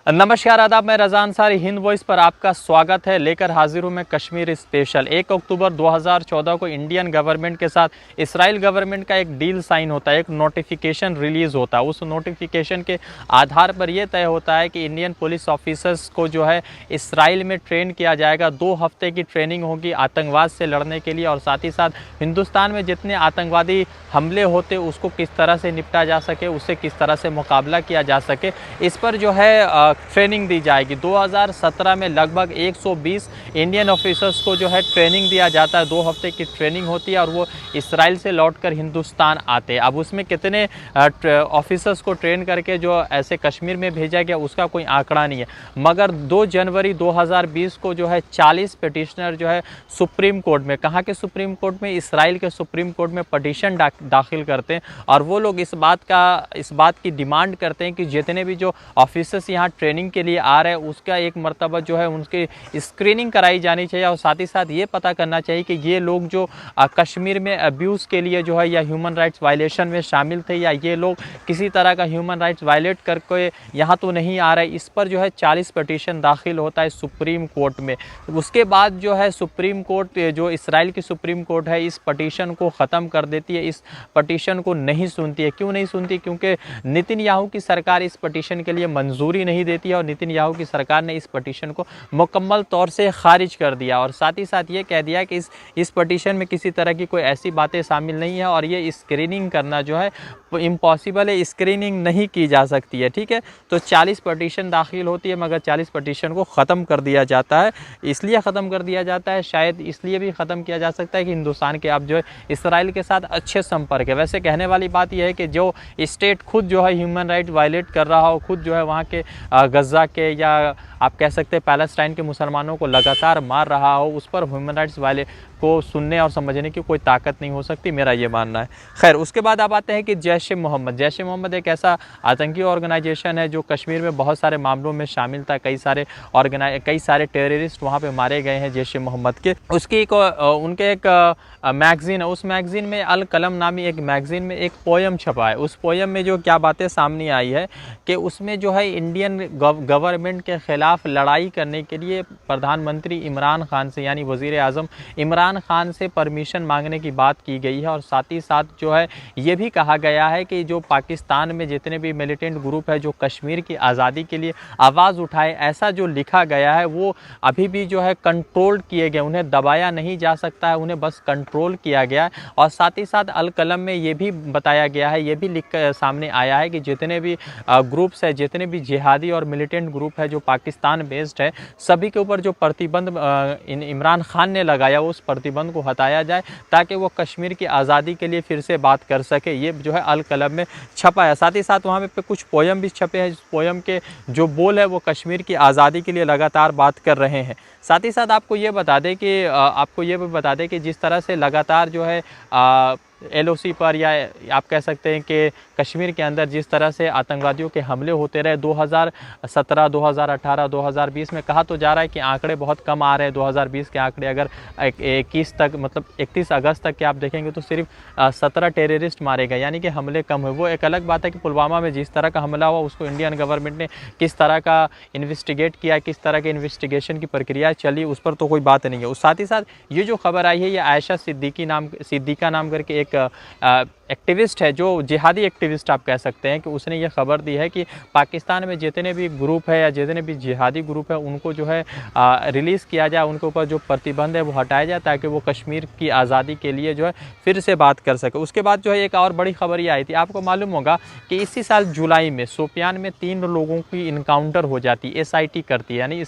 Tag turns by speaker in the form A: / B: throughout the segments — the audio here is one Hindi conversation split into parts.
A: नमस्कार आदाब, मैं रज़ा अंसारी हिंद वॉइस पर आपका स्वागत है। लेकर हाजिर हूँ मैं कश्मीर स्पेशल। 1 अक्टूबर 2014 को इंडियन गवर्नमेंट के साथ इजराइल गवर्नमेंट का एक डील साइन होता है, एक नोटिफिकेशन रिलीज़ होता है। उस नोटिफिकेशन के आधार पर यह तय होता है कि इंडियन पुलिस ऑफिसर्स को जो है इजराइल में ट्रेन किया जाएगा। 2 हफ्ते की ट्रेनिंग होगी आतंकवाद से लड़ने के लिए, और साथ ही साथ हिंदुस्तान में जितने आतंकवादी हमले होते उसको किस तरह से निपटा जा सके, उससे किस तरह से मुकाबला किया जा सके, इस पर जो है ट्रेनिंग दी जाएगी। 2017 में लगभग 120 इंडियन ऑफिसर्स को जो है ट्रेनिंग दिया जाता है। 2 हफ्ते की ट्रेनिंग होती है और वो इजराइल से लौटकर हिंदुस्तान आते हैं। अब उसमें कितने ऑफिसर्स को ट्रेन करके जो ऐसे कश्मीर में भेजा गया उसका कोई आंकड़ा नहीं है, मगर 2 जनवरी 2020 को जो है 40 पिटिशनर जो है सुप्रीम कोर्ट में, कहाँ के सुप्रीम कोर्ट में, इजराइल के सुप्रीम कोर्ट में पटिशन दाखिल करते हैं। और वो लोग इस बात की डिमांड करते हैं कि जितने भी जो ऑफिसर्स यहाँ ट्रेनिंग के लिए आ रहे हैं उसका एक मर्तबा जो है उनकी स्क्रीनिंग कराई जानी चाहिए, और साथ ही साथ ये पता करना चाहिए कि ये लोग जो कश्मीर में अब्यूज़ के लिए जो है या ह्यूमन राइट्स वायलेशन में शामिल थे, या ये लोग किसी तरह का ह्यूमन राइट्स वायलेट करके यहाँ तो नहीं आ रहे। इस पर जो है 40 पिटीशन दाखिल होता है सुप्रीम कोर्ट में। उसके बाद जो है सुप्रीम कोर्ट, जो इसराइल की सुप्रीम कोर्ट है, इस पटिशन को ख़त्म कर देती है, इस पटिशन को नहीं सुनती है। क्यों नहीं सुनती? क्योंकि नेतन्याहू की सरकार इस पटिशन के लिए मंजूरी नहीं देती है, और नेतन्याहू की सरकार ने इस पटिशन को मुकम्मल तौर से खारिज कर दिया, और साथ ही साथ ये कह दिया कि इस पटिशन में किसी तरह की कोई ऐसी बातें शामिल नहीं है, और ये स्क्रीनिंग करना जो है इम्पॉसिबल है, स्क्रीनिंग नहीं की जा सकती है। ठीक है, तो 40 पटिशन दाखिल होती है, मगर 40 पटिशन को ख़त्म कर दिया जाता है। इसलिए ख़त्म कर दिया जाता है, शायद इसलिए भी ख़त्म किया जा सकता है कि हिंदुस्तान के अब जो है इसराइल के साथ अच्छे संपर्क है। वैसे कहने वाली बात यह है कि जो स्टेट खुद जो है ह्यूमन राइट वायलेट कर रहा हो, खुद जो है वहाँ के गज़ा के, या आप कह सकते हैं पैलेस्टाइन के मुसलमानों को लगातार मार रहा हो, उस पर ह्यूमन राइट्स वाले को सुनने और समझने की कोई ताकत नहीं हो सकती, मेरा ये मानना है। खैर, उसके बाद आप आते हैं कि जैश-ए-मोहम्मद एक ऐसा आतंकी ऑर्गेनाइजेशन है जो कश्मीर में बहुत सारे मामलों में शामिल था। कई सारे टेररिस्ट वहाँ पे मारे गए हैं जैश-ए-मोहम्मद के। उसकी उनके एक मैगज़ीन है, उस मैगज़ीन में अल कलम नामी एक मैगज़ीन में एक पोयम छपा है। उस पोयम में जो क्या बातें सामने आई है कि उसमें जो है इंडियन गवर्नमेंट के ख़िलाफ़ लड़ाई करने के लिए प्रधानमंत्री इमरान खान से, यानी वज़ीर आज़म इमरान खान से परमिशन मांगने की बात की गई है। और साथ ही साथ जो है ये भी कहा गया है कि जो पाकिस्तान में जितने भी मिलिटेंट ग्रुप है जो कश्मीर की आज़ादी के लिए आवाज़ उठाए, ऐसा जो लिखा गया है वो अभी भी जो है कंट्रोल किए गए, उन्हें दबाया नहीं जा सकता है, उन्हें बस कंट्रोल किया गया है। और साथ ही साथ अल कलम में ये भी बताया गया है, ये भी लिख कर सामने आया है कि जितने भी ग्रुप्स है, जितने भी जिहादी और मिलिटेंट ग्रुप है जो पाकिस्तान बेस्ड है, सभी के ऊपर जो प्रतिबंध इमरान खान ने लगाया उस प्रतिबंध को हटाया जाए, ताकि वो कश्मीर की आज़ादी के लिए फिर से बात कर सके। ये जो है अल कलम में छपा है। साथ ही साथ वहाँ पे कुछ पोयम भी छपे हैं। इस पोयम के जो बोल है वो कश्मीर की आज़ादी के लिए लगातार बात कर रहे हैं। साथ ही साथ आपको ये भी बता दें कि जिस तरह से लगातार जो है LOC पर, या आप कह सकते हैं कि कश्मीर के अंदर जिस तरह से आतंकवादियों के हमले होते रहे 2017, 2018, 2020 में, कहा तो जा रहा है कि आंकड़े बहुत कम आ रहे हैं। 2020 के आंकड़े अगर 21 तक, मतलब 31 अगस्त तक के आप देखेंगे तो सिर्फ 17 टेररिस्ट मारे गए, यानी कि हमले कम हुए। वो एक अलग बात है कि पुलवामा में जिस तरह का हमला हुआ उसको इंडियन गवर्नमेंट ने किस तरह का इन्वेस्टिगेट किया, किस तरह के इन्वेस्टिगेशन की प्रक्रिया चली, उस पर तो कोई बात नहीं है। उस साथ ही साथ ये जो खबर आई है, ये आयशा सिद्दीका नाम करके एक एक्टिविस्ट है, जो जिहादी एक्टिविस्ट आप कह सकते हैं, कि उसने ये खबर दी है कि पाकिस्तान में जितने भी ग्रुप है या जितने भी जिहादी ग्रुप है उनको जो है रिलीज़ किया जाए, उनके ऊपर जो प्रतिबंध है वो हटाया जाए, ताकि वो कश्मीर की आज़ादी के लिए जो है फिर से बात कर सके। उसके बाद जो है एक और बड़ी खबर ये आई थी, आपको मालूम होगा कि इसी साल जुलाई में शोपियान में 3 लोगों की इनकाउंटर हो जाती है। SIT करती है, यानी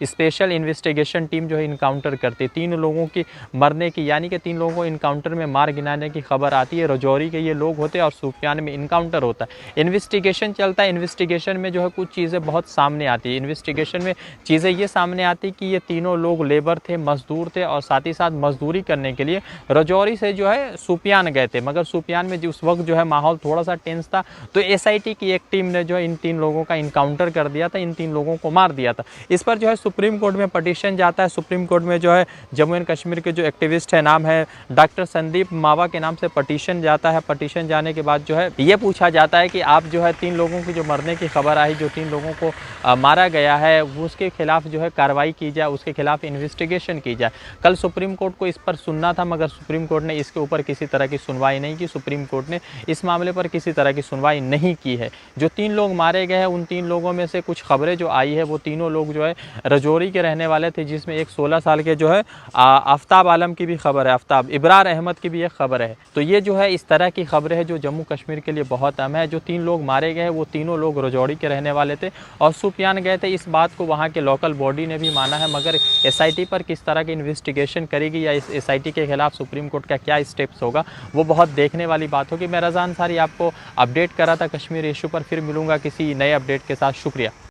A: स्पेशल इन्वेस्टिगेशन टीम जो है इनकाउंटर करती है। 3 लोगों की मरने की, यानी कि 3 लोगों को इनकाउंटर में मार गिनाने की खबर आती है। रजौरी के ये लोग होते हैं और शोपियान में इनकाउंटर होता है। इन्वेस्टिगेशन चलता है। इन्वेस्टिगेशन में जो है कुछ चीज़ें बहुत सामने आती है। इन्वेस्टिगेशन में चीज़ें ये सामने आती कि ये तीनों लोग लेबर थे, मजदूर थे, और साथ ही साथ मजदूरी करने के लिए रजौरी से जो है शोपियान गए थे। मगर शोपियान में उस वक्त जो है माहौल थोड़ा सा टेंस था, तो SIT की एक टीम ने जो है इन 3 लोगों का इनकाउंटर कर दिया था, इन 3 लोगों को मार दिया था। इस पर जो है सुप्रीम कोर्ट में पटिशन जाता है सुप्रीम कोर्ट में, जो है जम्मू एंड कश्मीर के जो एक्टिविस्ट है, नाम है डॉक्टर संदीप मावा के नाम से पटिशन जाता है। पटिशन जाने के बाद जो है ये पूछा जाता है कि आप जो है 3 लोगों की जो मरने की खबर आई, जो 3 लोगों को मारा गया है, उसके खिलाफ जो है कार्रवाई की जाए, उसके खिलाफ इन्वेस्टिगेशन की जाए। कल सुप्रीम कोर्ट को इस पर सुनना था, मगर सुप्रीम कोर्ट ने इसके ऊपर किसी तरह की सुनवाई नहीं की। सुप्रीम कोर्ट ने इस मामले पर किसी तरह की सुनवाई नहीं की है। जो 3 लोग मारे गए हैं, उन 3 लोगों में से कुछ खबरें जो आई है, वो तीनों लोग जो है रजौरी के रहने वाले थे, जिसमें एक 16 साल के जो है आफ्ताब आलम की भी खबर है, आफ्ताब इब्रार अहमद की भी एक खबर है। तो ये जो है इस तरह की खबरें हैं जो जम्मू कश्मीर के लिए बहुत अहम है। जो 3 लोग मारे गए, वो तीनों लोग रजौरी के रहने वाले थे और शोपियान गए थे। इस बात को वहाँ के लोकल बॉडी ने भी माना है, मगर SIT पर किस तरह की इन्वेस्टिगेशन करेगी या इस SIT के खिलाफ सुप्रीम कोर्ट का क्या स्टेप्स होगा, वो बहुत देखने वाली बात होगी। मैं रज़ा अंसारी आपको अपडेट कर रहा था कश्मीर इशू पर। फिर मिलूंगा किसी नए अपडेट के साथ। शुक्रिया।